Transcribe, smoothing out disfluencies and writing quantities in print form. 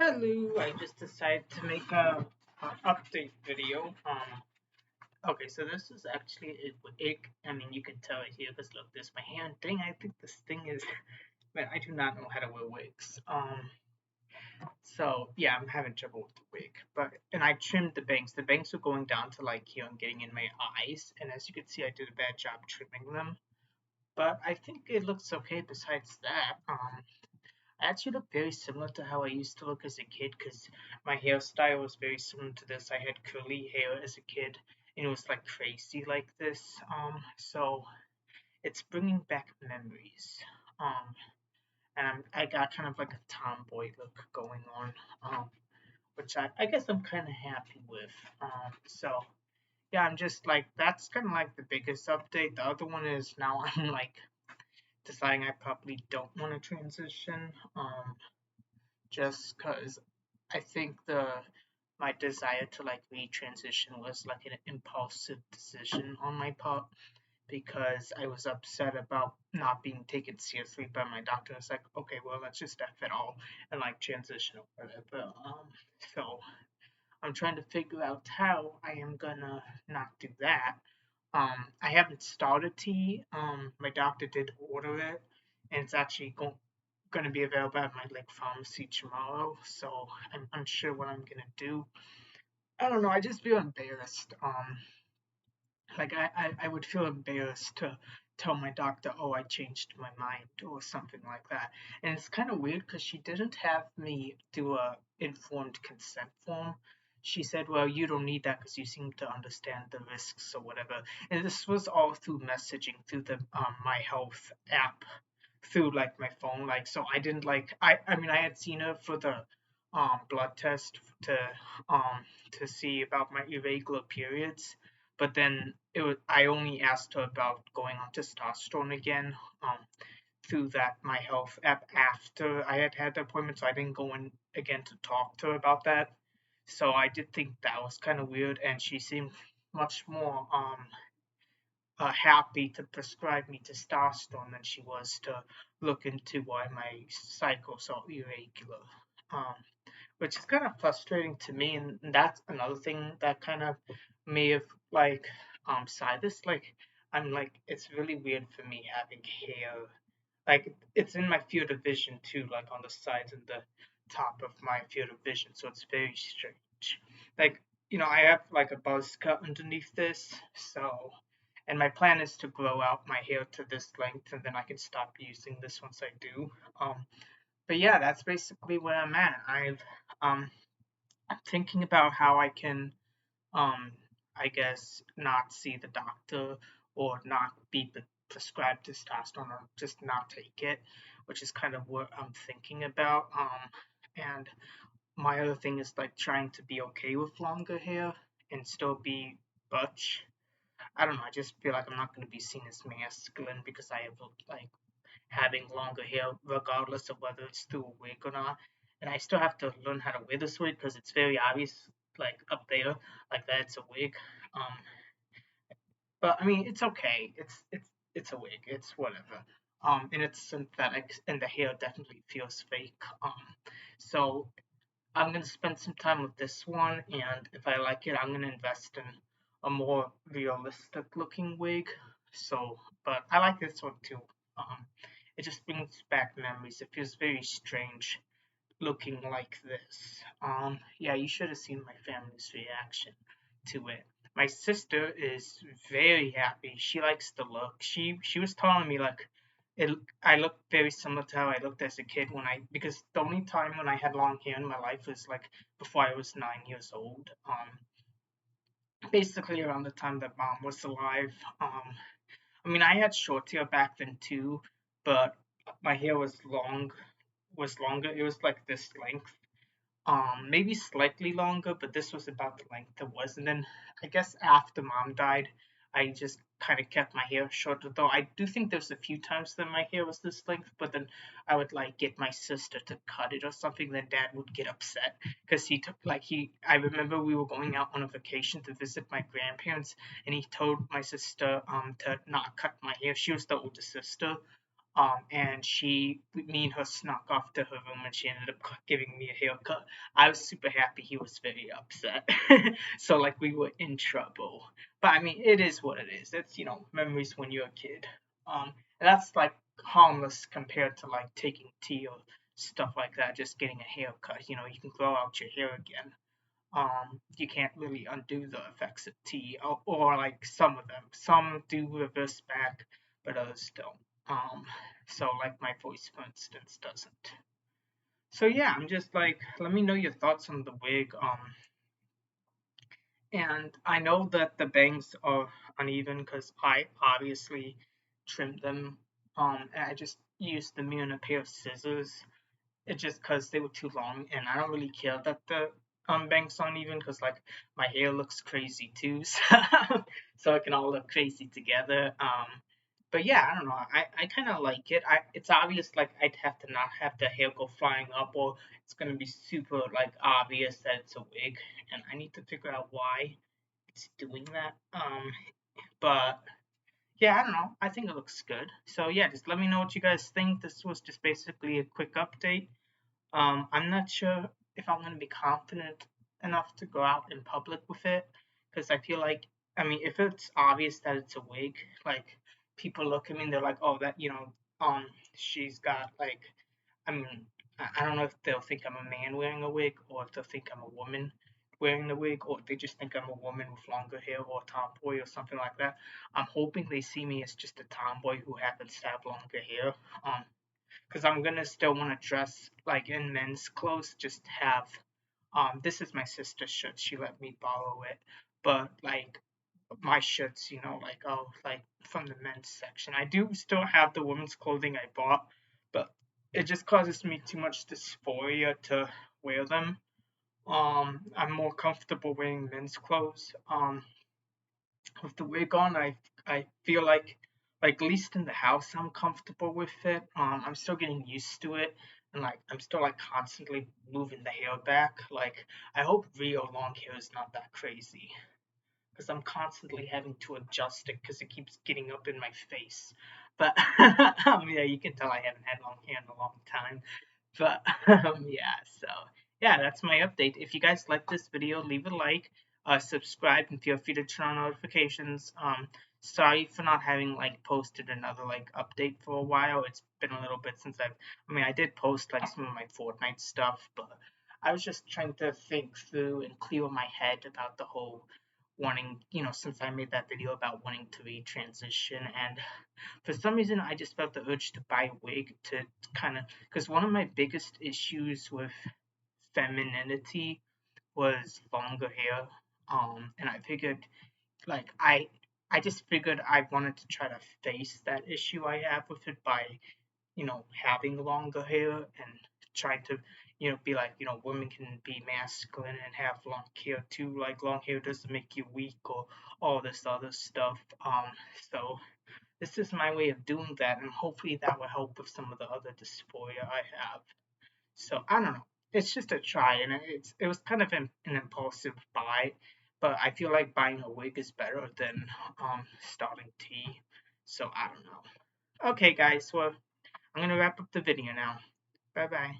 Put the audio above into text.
Hello, I just decided to make a update video. Okay, so this is actually a wig. I mean, you can tell it here because look, this my hand thing. I think this thing is, man, I do not know how to wear wigs. So yeah, I'm having trouble with the wig. And I trimmed the bangs. The bangs were going down to like here and getting in my eyes, and as you can see, I did a bad job trimming them. But I think it looks okay. Besides that, I actually look very similar to how I used to look as a kid because my hairstyle was very similar to this. I had curly hair as a kid and it was like crazy like this. So it's bringing back memories. Um, and I got kind of like a tomboy look going on, which I guess I'm kind of happy with. So yeah, I'm just like that's kind of like the biggest update. The other one is now I'm like deciding I probably don't want to transition. Just because I think the my desire to like retransition was like an impulsive decision on my part because I was upset about not being taken seriously by my doctor. It's like, okay, well, let's just F it all and like transition or whatever. So I'm trying to figure out how I am gonna not do that. I haven't started tea. My doctor did order it, and it's actually going to be available at my like pharmacy tomorrow. So I'm unsure what I'm gonna do. I don't know. I just feel embarrassed. Like I would feel embarrassed to tell my doctor, oh, I changed my mind or something like that. And it's kind of weird because she didn't have me do a informed consent form. She said, well, you don't need that because you seem to understand the risks or whatever. And this was all through messaging through the My Health app through like my phone. Like so I didn't like I mean I had seen her for the blood test um to see about my irregular periods, but then it was I only asked her about going on testosterone again through that My Health app after I had had the appointment, so I didn't go in again to talk to her about that. So I did think that was kind of weird, and she seemed much more happy to prescribe me testosterone than she was to look into why my cycles are irregular. Um, which is kind of frustrating to me, and that's another thing that kind of may have like side this like I'm like it's really weird for me having hair like it's in my field of vision too, like on the sides and the top of my field of vision, so it's very strange. Like I have like a buzz cut underneath this, so and my plan is to grow out my hair to this length, and then I can stop using this once I do. But yeah, that's basically where I'm at. Um, I'm thinking about how I can um, I guess, not see the doctor or not be prescribed testosterone or just not take it, which is kind of what I'm thinking about. And my other thing is like trying to be okay with longer hair and still be butch. I don't know. I just feel like I'm not going to be seen as masculine because I have like having longer hair, regardless of whether it's through a wig or not. And I still have to learn how to wear this wig because it's very obvious, like up there, like that it's a wig. Um, but I mean, it's okay. It's a wig. It's whatever. And it's synthetic, and the hair definitely feels fake. So I'm gonna spend some time with this one, and if I like it, I'm gonna invest in a more realistic looking wig. So, but I like this one too. Um, it just brings back memories. It feels very strange looking like this. Yeah, you should have seen my family's reaction to it. My sister is very happy. She likes the look. She was telling me like it I look very similar to how I looked as a kid when I because the only time when I had long hair in my life was like before I was 9 years old. Basically around the time that mom was alive. I mean I had short hair back then too, but my hair was longer. It was like this length, maybe slightly longer, but this was about the length it was. And then I guess after mom died, I just kind of kept my hair shorter. Though I do think there's a few times that my hair was this length, but then I would like get my sister to cut it or something. Then dad would get upset because he took like he. I remember we were going out on a vacation to visit my grandparents, and he told my sister to not cut my hair. She was the older sister, And me and her snuck off to her room, and she ended up giving me a haircut. I was super happy. He was very upset. So like we were in trouble. But I mean, it is what it is. It's memories when you're a kid. And that's like harmless compared to like taking tea or stuff like that. Just getting a haircut. You can grow out your hair again. You can't really undo the effects of tea, or like some of them. Some do reverse back, but others don't. So like my voice, for instance, doesn't. So yeah, I'm just like, let me know your thoughts on the wig. And I know that the bangs are uneven because I obviously trimmed them. And I just used the mirror and a pair of scissors. It's just because they were too long, and I don't really care that the bangs aren't even, because like my hair looks crazy too, so it can all look crazy together. But yeah, I don't know. I kind of like it. It's obvious like I'd have to not have the hair go flying up, or it's gonna be super like obvious that it's a wig, and I need to figure out why it's doing that. But yeah, I don't know. I think it looks good. So yeah, just let me know what you guys think. This was just basically a quick update. I'm not sure if I'm going to be confident enough to go out in public with it, because I feel like, I mean, if it's obvious that it's a wig, like people look at me and they're like, oh, that, she's got like, I mean, I don't know if they'll think I'm a man wearing a wig, or if they'll think I'm a woman wearing the wig, or if they just think I'm a woman with longer hair, or a tomboy or something like that. I'm hoping they see me as just a tomboy who happens to have longer hair. Um, because I'm gonna still want to dress like in men's clothes. Just have this is my sister's shirt. She let me borrow it, but like my shirts, like like from the men's section. I do still have the women's clothing I bought, but it just causes me too much dysphoria to wear them. I'm more comfortable wearing men's clothes. With the wig on, I feel like at least in the house I'm comfortable with it. I'm still getting used to it, and like I'm still like constantly moving the hair back. Like I hope real long hair is not that crazy, because I'm constantly having to adjust it because it keeps getting up in my face. But yeah, you can tell I haven't had long hair in a long time. But yeah, so yeah, that's my update. If you guys like this video, leave a like, subscribe, and feel free to turn on notifications. Sorry for not having like posted another like update for a while. It's been a little bit since I mean, I did post like some of my Fortnite stuff, but I was just trying to think through and clear my head about the whole wanting, since I made that video about wanting to retransition, and for some reason I just felt the urge to buy a wig to kind of, because one of my biggest issues with femininity was longer hair. And I figured like I just figured I wanted to try to face that issue I have with it by having longer hair, and trying to, be like, women can be masculine and have long hair too. Like long hair doesn't make you weak or all this other stuff. So this is my way of doing that, and hopefully that will help with some of the other dysphoria I have. So I don't know. It's just a try, and it was kind of an impulsive buy, but I feel like buying a wig is better than starting tea. So I don't know. Okay, guys. Well, I'm gonna wrap up the video now. Bye bye.